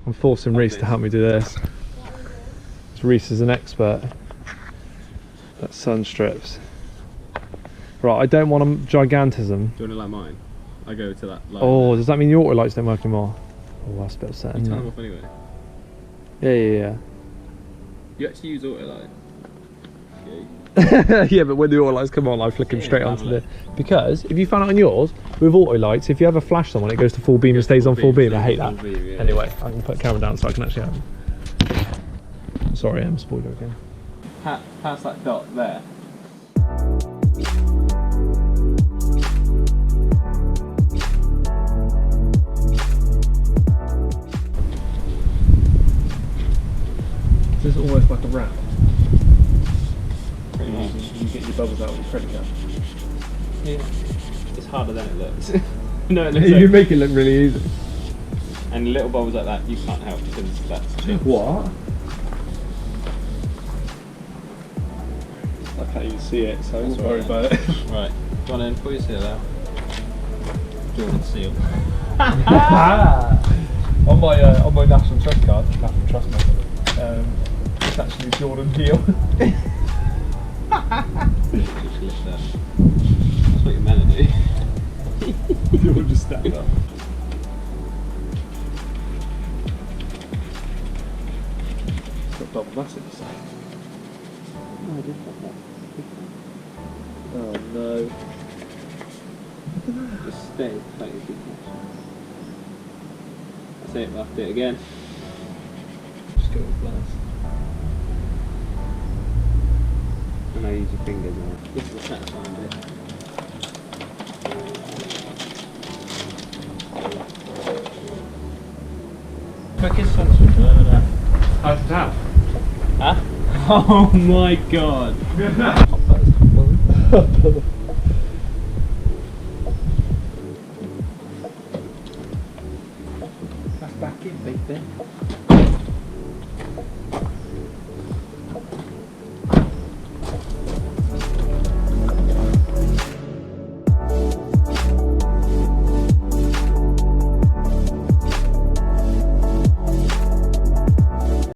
I'm forcing Reese to help me do this. Reese is an expert at sun strips. Right, I don't want a gigantism. Do you want to like mine? I go to that line. Oh, does that mean the auto lights don't work anymore? Oh, that's a bit upsetting. You turn them off anyway. Yeah. You actually use auto light. Yeah, but when the auto lights come on, I flick them straight onto the... Because, if you found out on yours, with auto lights, if you ever flash someone, it goes to full beam and stays on full beam. I hate that. Anyway, I can put the camera down so I can actually have them. Sorry, I'm spoiler again. Past that dot there. This is almost like a wrap. Pretty much. You get your bubbles out with your credit card. Yeah. It's harder than it looks. No, it looks You like, make it look really easy. and little bubbles like that you can't help because that's chips. What? I can't even see it, so I won't worry about it. Right, go on in, pull your seal out. Jordan seal. on my National Trust card, National Trust member, it's actually Jordan Heel. Just lift that. That's what you're meant to do. You'll just stand up. Got double massive this side. Oh, I did put that. Oh no. Just stay playing good connections. That's it, we'll have to do it again. Just go with blast. And I use your fingers now. This is the satisfying bit. Quickest Sunstrip I've ever done. How's it out? Huh? Oh my god! That's back in, big thing.